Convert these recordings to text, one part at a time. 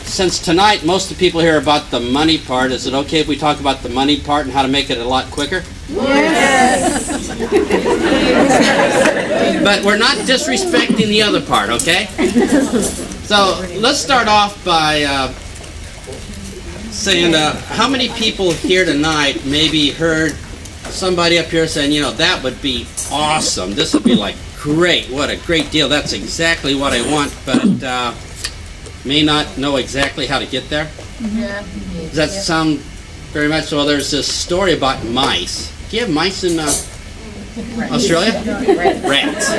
since tonight most of the people here are about the money part, is it okay if we talk about the money part and how to make it a lot quicker? Yes. But we're not disrespecting the other part, okay? So let's start off by saying how many people here tonight maybe heard somebody up here saying, you know, that would be awesome. This would be like great. What a great deal. That's exactly what I want, but may not know exactly how to get there. Yeah. Does that sound very much? Well, there's this story about mice. Do you have mice in Australia? Rats.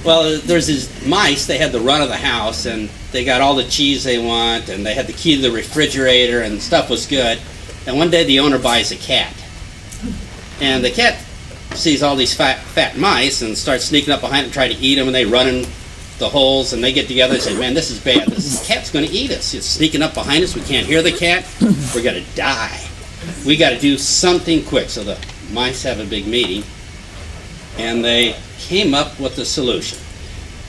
Well, there's these mice. They had the run of the house, and they got all the cheese they want, and they had the key to the refrigerator, and stuff was good. And one day the owner buys a cat, and the cat sees all these fat mice and starts sneaking up behind them, trying to eat them, and they run in the holes, and they get together and say, man, this is bad. This cat's going to eat us. It's sneaking up behind us. We can't hear the cat. We're going to die. We got to do something quick. So the mice have a big meeting, and they came up with a solution.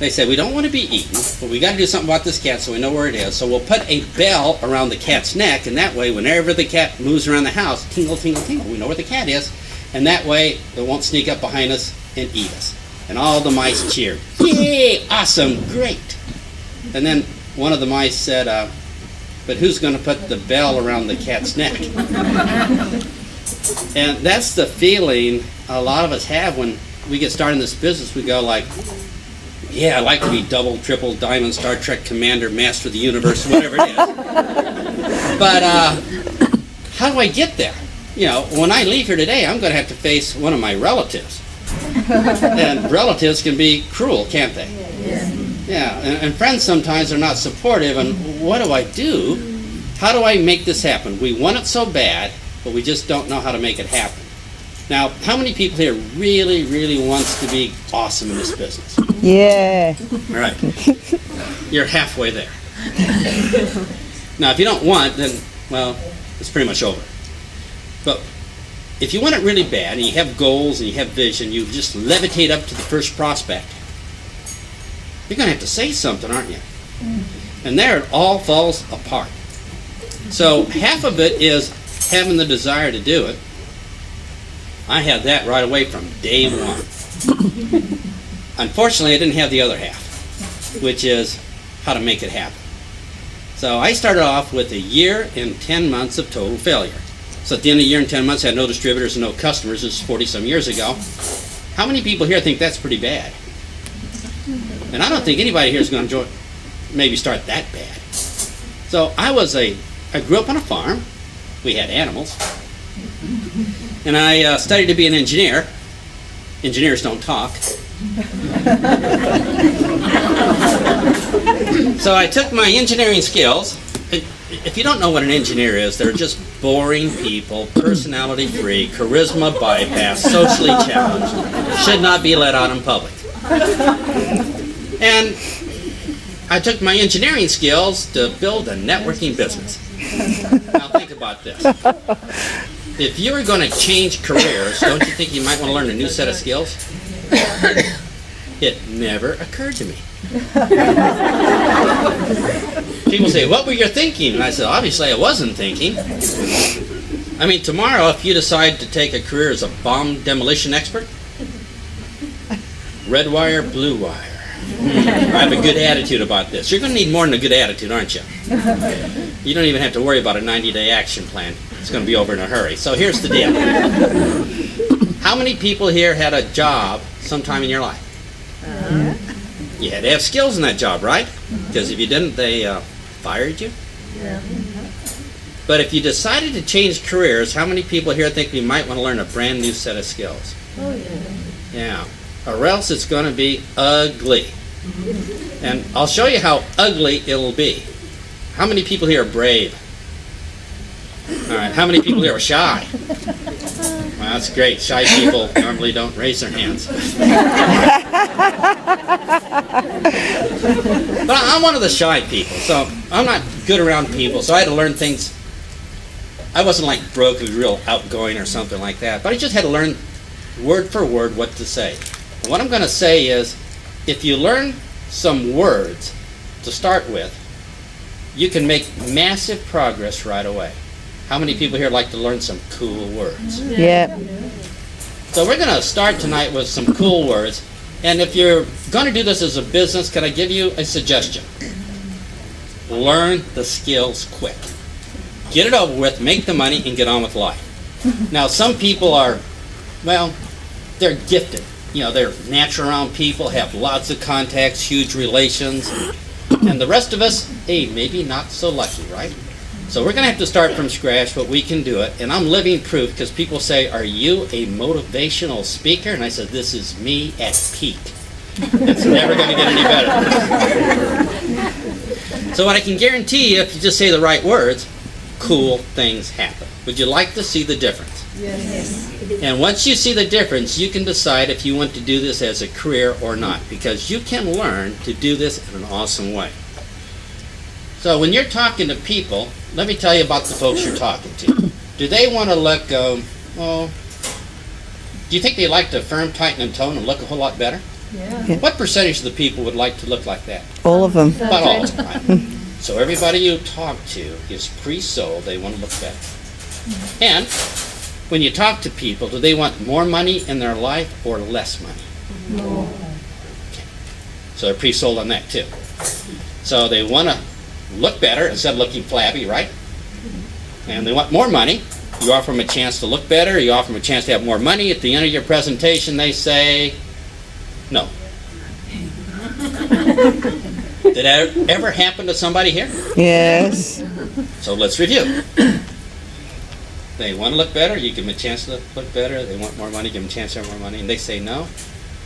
They said, we don't want to be eaten, but we got to do something about this cat so we know where it is. So we'll put a bell around the cat's neck, and that way, whenever the cat moves around the house, tingle, tingle, tingle, we know where the cat is. And that way, it won't sneak up behind us and eat us. And all the mice cheered. Yay! Awesome! Great! And then one of the mice said, but who's going to put the bell around the cat's neck? And that's the feeling a lot of us have when we get started in this business. We go like, yeah, I'd like to be double, triple, diamond, Star Trek commander, master of the universe, whatever it is. But how do I get there? You know, when I leave here today, I'm going to have to face one of my relatives. And relatives can be cruel, can't they? Yeah, and friends sometimes are not supportive, and what do I do? How do I make this happen? We want it so bad, but we just don't know how to make it happen. Now, how many people here really, really wants to be awesome in this business? Yeah. All right. You're halfway there. Now, if you don't want, then, well, it's pretty much over. But if you want it really bad, and you have goals, and you have vision, you just levitate up to the first prospect, you're going to have to say something, aren't you? And there it all falls apart. So half of it is having the desire to do it. I had that right away from day one. Unfortunately, I didn't have the other half, which is how to make it happen. So I started off with a year and 10 months of total failure. So at the end of the year and 10 months, I had no distributors and no customers. This is 40-some years ago. How many people here think that's pretty bad? And I don't think anybody here is going to maybe start that bad. So I grew up on a farm. We had animals. And I studied to be an engineer. Engineers don't talk. So I took my engineering skills. If you don't know what an engineer is, they're just boring people, personality free, charisma bypass, socially challenged, should not be let out in public. And I took my engineering skills to build a networking business. Now think about this. If you were going to change careers, don't you think you might want to learn a new set of skills? It never occurred to me. People say, what were you thinking? And I said, obviously I wasn't thinking. I mean, tomorrow if you decide to take a career as a bomb demolition expert, red wire, blue wire. I have a good attitude about this. You're going to need more than a good attitude, aren't you? You don't even have to worry about a 90-day action plan. It's going to be over in a hurry. So here's the deal. How many people here had a job sometime in your life? You had to have skills in that job, right? Because if you didn't, they fired you? Yeah. But if you decided to change careers, how many people here think we might want to learn a brand new set of skills? Oh, yeah. Yeah. Or else it's going to be ugly. And I'll show you how ugly it'll be. How many people here are brave? All right. How many people here are shy? Well, that's great. Shy people normally don't raise their hands. But I'm one of the shy people, so I'm not good around people, so I had to learn things. I wasn't like Brooke, who was real outgoing or something like that, but I just had to learn word for word what to say. And what I'm going to say is, if you learn some words to start with, you can make massive progress right away. How many people here like to learn some cool words? Yeah. So we're going to start tonight with some cool words. And if you're going to do this as a business, can I give you a suggestion? Learn the skills quick. Get it over with, make the money, and get on with life. Now, some people are, well, they're gifted. You know, they're natural around people, have lots of contacts, huge relations. And the rest of us, hey, maybe not so lucky, right? So we're going to have to start from scratch, but we can do it. And I'm living proof because people say, are you a motivational speaker? And I said, this is me at peak. It's never going to get any better. So what I can guarantee you, if you just say the right words, cool things happen. Would you like to see the difference? Yes. And once you see the difference, you can decide if you want to do this as a career or not, because you can learn to do this in an awesome way. So when you're talking to people, let me tell you about the folks you're talking to. Do they want to look, well, do you think they like to firm, tighten, and tone and look a whole lot better? Yeah. What percentage of the people would like to look like that? All of them. About all of them, right? So everybody you talk to is pre-sold, they want to look better. And when you talk to people, do they want more money in their life or less money? More. Okay. So they're pre-sold on that too. So they want to look better instead of looking flabby, right? And they want more money. You offer them a chance to look better. You offer them a chance to have more money. At the end of your presentation, they say, no. Did that ever happen to somebody here? Yes. So let's review. They want to look better, you give them a chance to look better. They want more money, give them a chance to have more money. And they say no.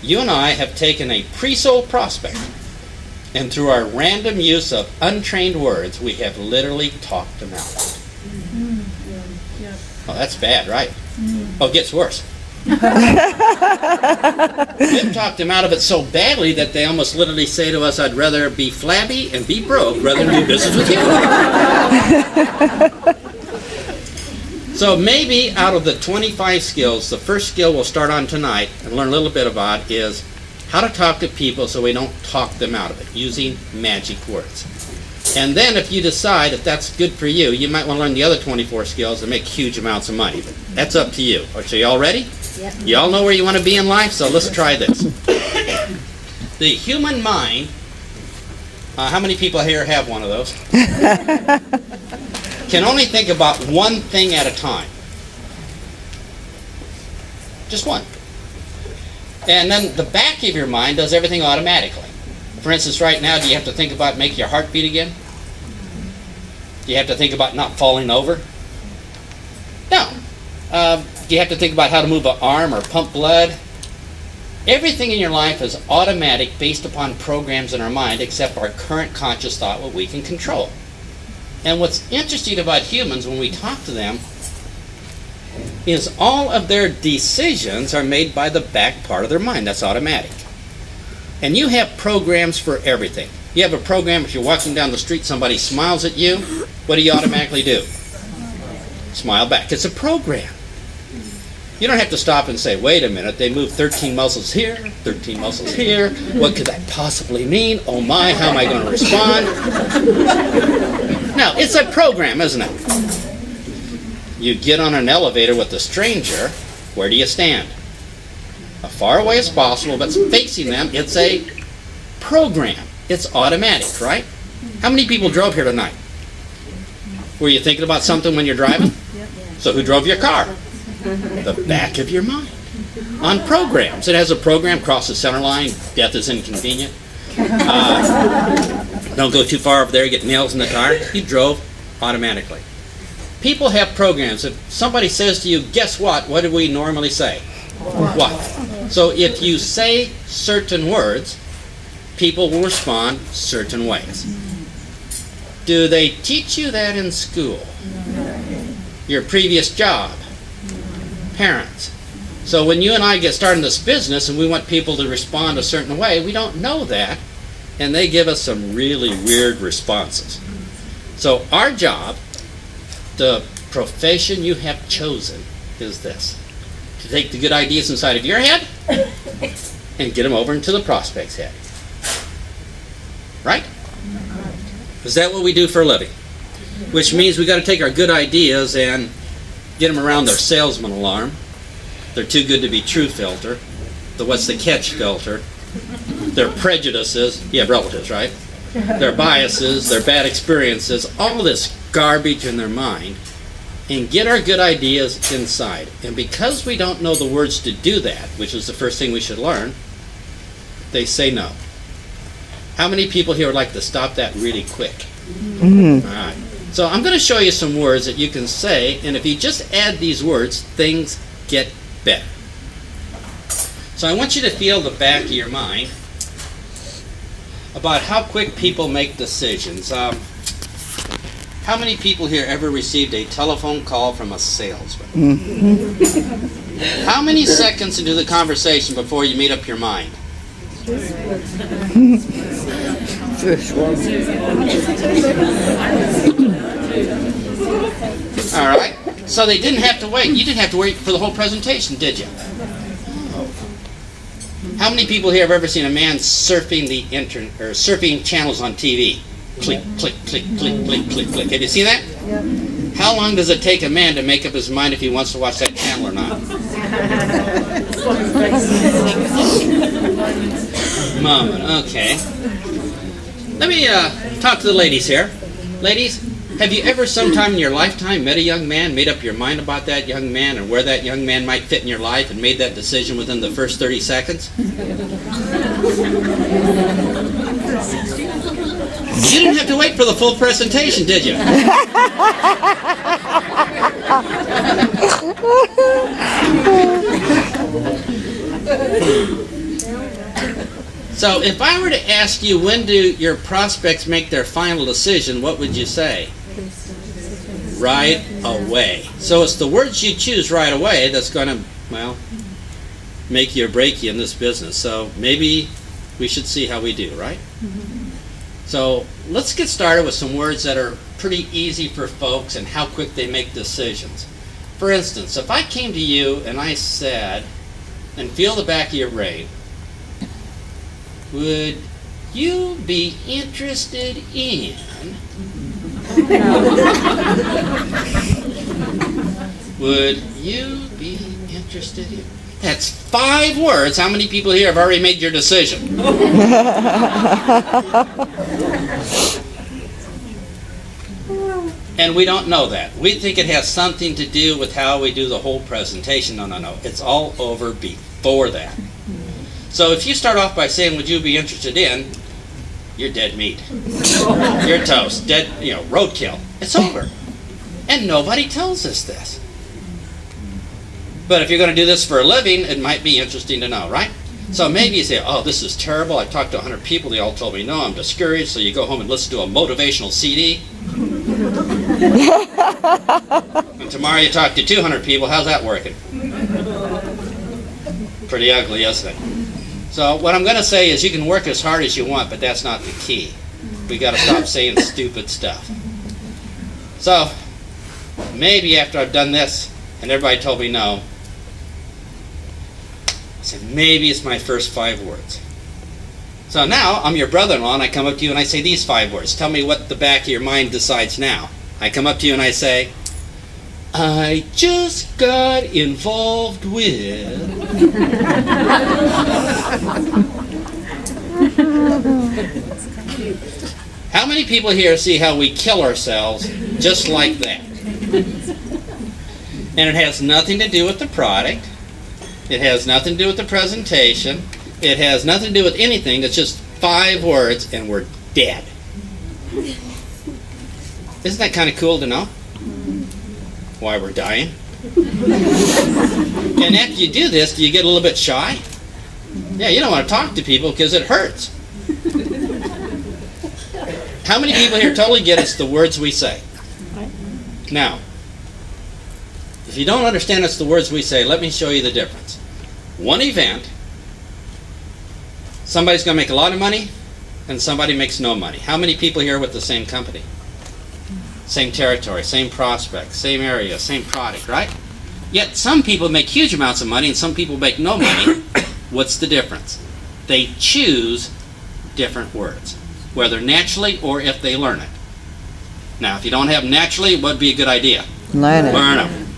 You and I have taken a pre-sold prospect, and through our random use of untrained words, we have literally talked them out. Oh, that's bad, right? Oh, it gets worse. We've talked them out of it so badly that they almost literally say to us, I'd rather be flabby and be broke rather than do business with you. So maybe out of the 25 skills, the first skill we'll start on tonight and learn a little bit about is how to talk to people so we don't talk them out of it, using magic words. And then if you decide if that's good for you, you might want to learn the other 24 skills and make huge amounts of money. But that's up to you. So you all ready? Yep. You all know where you want to be in life, so let's try this. The human mind, how many people here have one of those? Can only think about one thing at a time. Just one. And then the back of your mind does everything automatically. For instance, right now, do you have to think about making your heart beat again? Do you have to think about not falling over? No. Do you have to think about how to move an arm or pump blood? Everything in your life is automatic based upon programs in our mind, except our current conscious thought, what we can control. And what's interesting about humans when we talk to them is all of their decisions are made by the back part of their mind. That's automatic. And you have programs for everything. You have a program if you're walking down the street, somebody smiles at you, what do you automatically do? Smile back. It's a program. You don't have to stop and say, wait a minute, they move 13 muscles here, 13 muscles here. What could that possibly mean? Oh my, how am I going to respond? No, it's a program, isn't it? You get on an elevator with a stranger, where do you stand? As far away as possible, but facing them, it's a program. It's automatic, right? How many people drove here tonight? Were you thinking about something when you're driving? So who drove your car? The back of your mind. On programs. It has a program, cross the center line, death is inconvenient. Don't go too far over there, get nails in the car. You drove automatically. People have programs. If somebody says to you, guess what do we normally say? What? So if you say certain words, people will respond certain ways. Do they teach you that in school? Your previous job? Parents? So when you and I get started in this business and we want people to respond a certain way, we don't know that, and they give us some really weird responses. So our job, the profession you have chosen, is this: to take the good ideas inside of your head and get them over into the prospect's head. Is that what we do for a living? Which means we got to take our good ideas and get them around their salesman alarm, their too good to be true filter, the what's the catch filter, their prejudices, you have relatives, right? Their biases, their bad experiences, all this garbage in their mind, and get our good ideas inside. And because we don't know the words to do that, which is the first thing we should learn, they say no. How many people here would like to stop that really quick? All right. So I'm going to show you some words that you can say, and if you just add these words, things get better. So I want you to feel the back of your mind about how quick people make decisions. How many people here ever received a telephone call from a salesman? How many seconds into the conversation before you made up your mind? All right. So they didn't have to wait. You didn't have to wait for the whole presentation, did you? How many people here have ever seen a man surfing the internet or surfing channels on TV? Click, click, click, click, click, click, click. Have you seen that? Yep. How long does it take a man to make up his mind if he wants to watch that channel or not? Moment. Okay. Let me talk to the ladies here. Ladies, have you ever sometime in your lifetime met a young man, made up your mind about that young man and where that young man might fit in your life and made that decision within the first 30 seconds? You didn't have to wait for the full presentation, did you? So if I were to ask you, when do your prospects make their final decision, what would you say? Right away. So it's the words you choose right away that's going to, well, make you or break you in this business. So maybe we should see how we do, right? So let's get started with some words that are pretty easy for folks and how quick they make decisions. For instance, if I came to you and I said, and feel the back of your brain, would you be interested in would you be interested in? That's 5 words. How many people here have already made your decision? And we don't know that. We think it has something to do with how we do the whole presentation. No, no, no. It's all over before that. So if you start off by saying, would you be interested in, you're dead meat. You're toast. Dead, roadkill. It's over. And nobody tells us this. But if you're going to do this for a living, it might be interesting to know, right? So maybe you say, oh, this is terrible. I talked to 100 people. They all told me, no, I'm discouraged. So you go home and listen to a motivational CD. And tomorrow you talk to 200 people. How's that working? Pretty ugly, isn't it? So what I'm going to say is you can work as hard as you want, but that's not the key. We got to stop saying stupid stuff. So maybe after I've done this and everybody told me no, I said maybe it's my first 5 words. So now I'm your brother-in-law and I come up to you and I say these 5 words. Tell me what the back of your mind decides now. I come up to you and I say, I just got involved with... How many people here see how we kill ourselves just like that? And it has nothing to do with the product. It has nothing to do with the presentation. It has nothing to do with anything. It's just 5 words and we're dead. Isn't that kind of cool to know? Why we're dying? And after you do this, do you get a little bit shy? Yeah, you don't want to talk to people because it hurts. How many people here totally get it's the words we say? Now, if you don't understand it's the words we say, let me show you the difference. One event, somebody's going to make a lot of money, and somebody makes no money. How many people here are with the same company? Same territory, same prospect, same area, same product, right? Yet some people make huge amounts of money and some people make no money. What's the difference? They choose different words. whether naturally or if they learn it. Now, if you don't have naturally, what would be a good idea? Learn it. Learn them.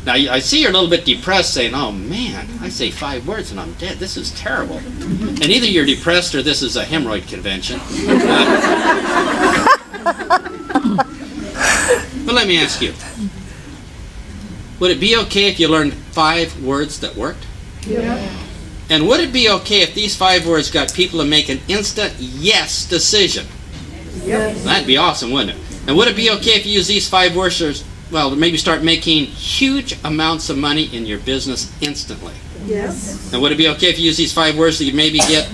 Now, I see you're a little bit depressed saying, oh man, I say 5 words and I'm dead. This is terrible. And either you're depressed or this is a hemorrhoid convention. But let me ask you, would it be okay if you learned 5 words that worked? Yeah. And would it be okay if these 5 words got people to make an instant yes decision? Yes. That'd be awesome, wouldn't it? And would it be okay if you use these 5 words to maybe start making huge amounts of money in your business instantly? Yes. And would it be okay if you use these 5 words that you maybe get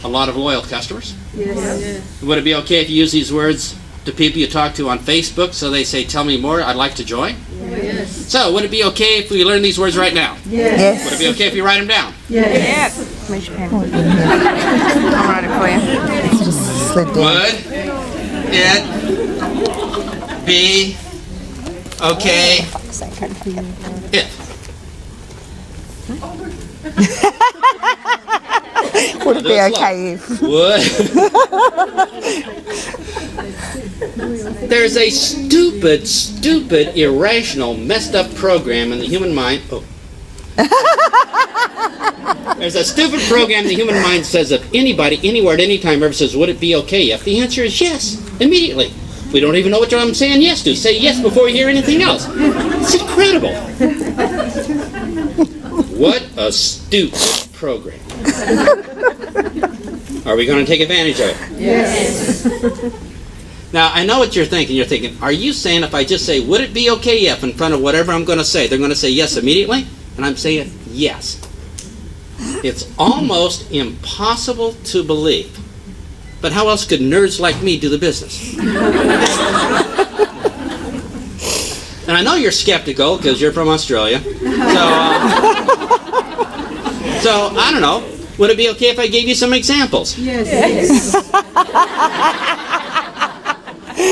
a lot of loyal customers? Yes. And would it be okay if you use these words to people you talk to on Facebook so they say, tell me more, I'd like to join? Yes. So, would it be okay if we learn these words right now? Yes. Would it be okay if you write them down? Yes. Raise your hand. I'll write it for you. Just slip down. Would it be okay if? Would it be okay if? Would. There's a stupid, irrational, messed up program in the human mind. Oh. There's a stupid program in the human mind that says if anybody, anywhere, at any time ever says, would it be okay if? The answer is yes, immediately. We don't even know what I'm saying yes to. Say yes before you hear anything else. It's incredible. What a stupid program. Are we going to take advantage of it? Yes. Now, I know what you're thinking. You're thinking, are you saying if I just say, would it be okay if, in front of whatever I'm going to say, they're going to say yes immediately? And I'm saying yes. It's almost impossible to believe. But how else could nerds like me do the business? And I know you're skeptical because you're from Australia. So I don't know. Would it be okay if I gave you some examples? Yes.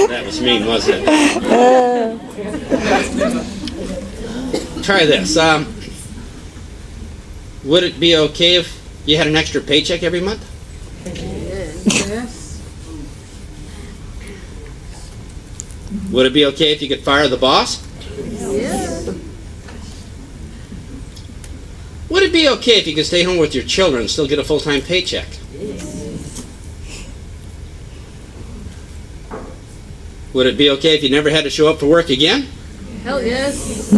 That was mean, wasn't it? Try this. Would it be okay if you had an extra paycheck every month? Yes. Would it be okay if you could fire the boss? Yes. Would it be okay if you could stay home with your children and still get a full-time paycheck? Would it be okay if you never had to show up for work again? Hell yes.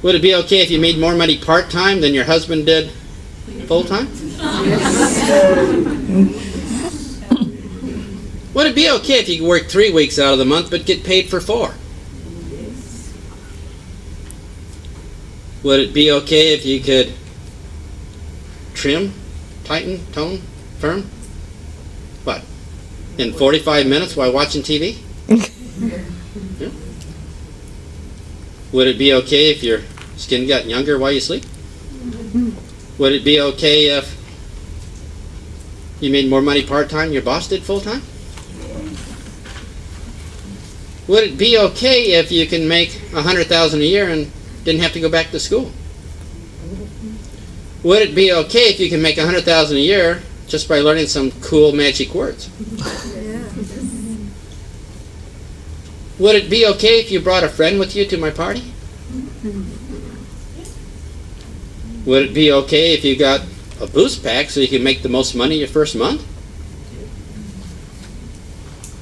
Would it be okay if you made more money part-time than your husband did full-time? Would it be okay if you could work 3 weeks out of the month but get paid for 4? Would it be okay if you could trim, tighten, tone, firm? What? In 45 minutes while watching TV? Yeah. Would it be okay if your skin got younger while you sleep? Would it be okay if you made more money part-time than your boss did full-time? Would it be okay if you can make $100,000 a year and didn't have to go back to school? Would it be okay if you can make $100,000 a year just by learning some cool magic words? Would it be okay if you brought a friend with you to my party? Would it be okay if you got a boost pack so you can make the most money your first month?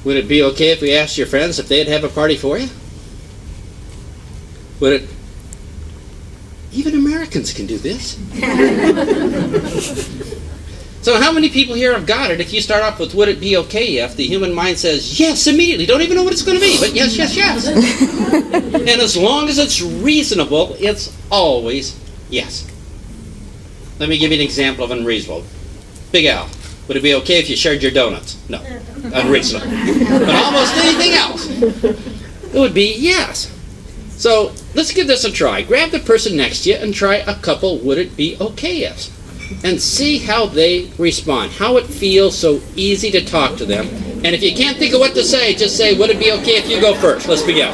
Would it be okay if we asked your friends if they'd have a party for you? Would it... Even Americans can do this. So how many people here have got it if you start off with would it be okay if the human mind says yes immediately, don't even know what it's going to be, but yes, yes, yes. And as long as it's reasonable, it's always yes. Let me give you an example of unreasonable. Big Al, would it be okay if you shared your donuts? No, unreasonable. But almost anything else, it would be yes. So let's give this a try. Grab the person next to you and try a couple would it be okay ifs. And see how they respond, how it feels so easy to talk to them. And if you can't think of what to say, just say, would it be okay if you go first? Let's begin.